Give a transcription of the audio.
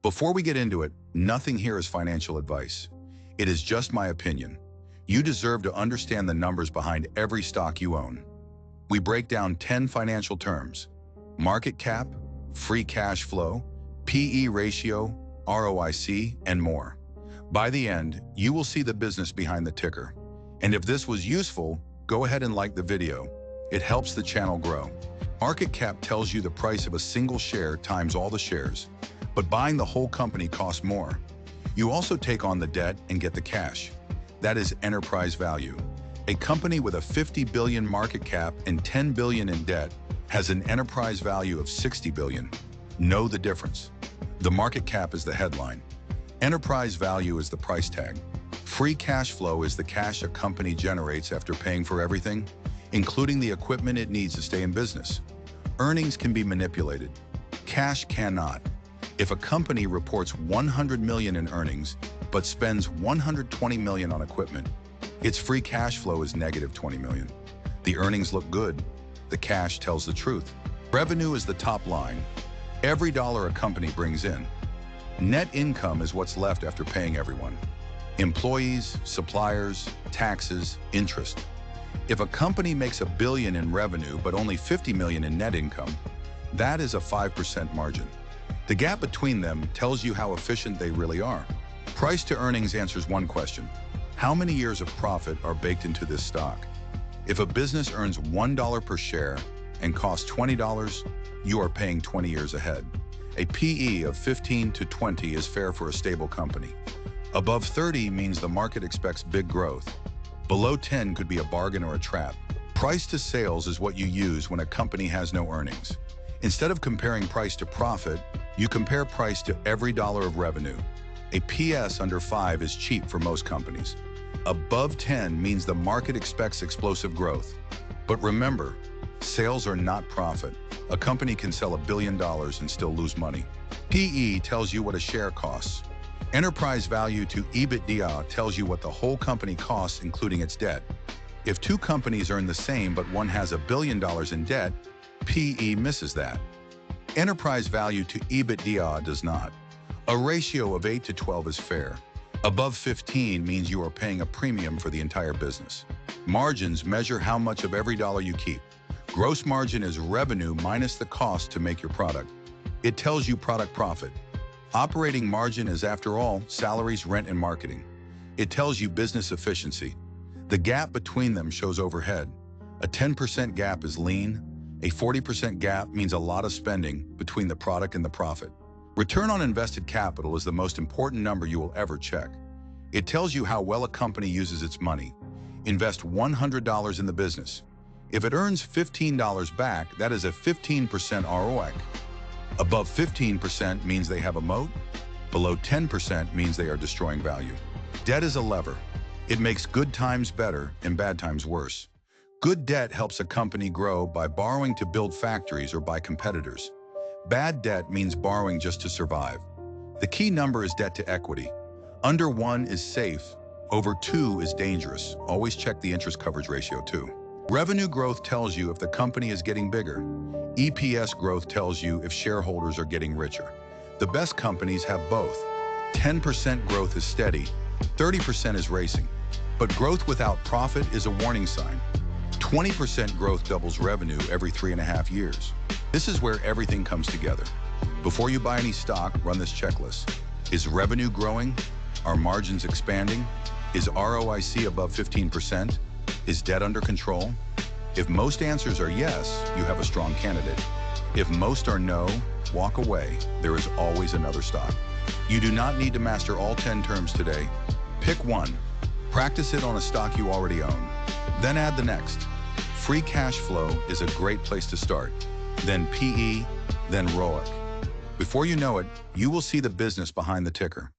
Before we get into it, nothing here is financial advice. It is just my opinion. You deserve to understand the numbers behind every stock you own. We break down 10 financial terms: market cap, free cash flow, PE ratio, ROIC, and more. By the end, you will see the business behind the ticker. And if this was useful, go ahead and like the video. It helps the channel grow. Market cap tells you the price of a single share times all the shares, but buying the whole company costs more. You also take on the debt and get the cash. That is enterprise value. A company with a 50 billion market cap and 10 billion in debt has an enterprise value of 60 billion. Know the difference. The market cap is the headline. Enterprise value is the price tag. Free cash flow is the cash a company generates after paying for everything, including the equipment it needs to stay in business. Earnings can be manipulated. Cash cannot. If a company reports 100 million in earnings, but spends 120 million on equipment, its free cash flow is negative 20 million. The earnings look good. The cash tells the truth. Revenue is the top line. Every dollar a company brings in. Net income is what's left after paying everyone. Employees, suppliers, taxes, interest. If a company makes $1 billion in revenue but only 50 million in net income, that is a 5% margin. The gap between them tells you how efficient they really are. Price to earnings answers one question: how many years of profit are baked into this stock? If a business earns $1 per share and costs $20, you are paying 20 years ahead. A PE of 15 to 20 is fair for a stable company. Above 30 means the market expects big growth. Below 10 could be a bargain or a trap. Price to sales is what you use when a company has no earnings. Instead of comparing price to profit, you compare price to every dollar of revenue. A PS under 5 is cheap for most companies. Above 10 means the market expects explosive growth. But remember, sales are not profit. A company can sell $1 billion and still lose money. PE tells you what a share costs. Enterprise value to EBITDA tells you what the whole company costs, including its debt. If two companies earn the same but one has $1 billion in debt, PE misses that. Enterprise value to EBITDA does not. A ratio of 8 to 12 is fair. Above 15 means you are paying a premium for the entire business. Margins measure how much of every dollar you keep. Gross margin is revenue minus the cost to make your product. It tells you product profit. Operating margin is, after all, salaries, rent, and marketing. It tells you business efficiency. The gap between them shows overhead. A 10% gap is lean. A 40% gap means a lot of spending between the product and the profit. Return on invested capital is the most important number you will ever check. It tells you how well a company uses its money. Invest $100 in the business. If it earns $15 back, that is a 15% ROIC. Above 15% means they have a moat. Below 10% means they are destroying value. Debt is a lever. It makes good times better and bad times worse. Good debt helps a company grow by borrowing to build factories or buy competitors. Bad debt means borrowing just to survive. The key number is debt to equity. Under 1 is safe. Over 2 is dangerous. Always check the interest coverage ratio too. Revenue growth tells you if the company is getting bigger. EPS growth tells you if shareholders are getting richer. The best companies have both. 10% growth is steady, 30% is racing. But growth without profit is a warning sign. 20% growth doubles revenue every 3.5 years. This is where everything comes together. Before you buy any stock, run this checklist. Is revenue growing? Are margins expanding? Is ROIC above 15%? Is debt under control? If most answers are yes, you have a strong candidate. If most are no, walk away. There is always another stock. You do not need to master all 10 terms today. Pick one. Practice it on a stock you already own. Then add the next. Free cash flow is a great place to start. Then PE, then ROIC. Before you know it, you will see the business behind the ticker.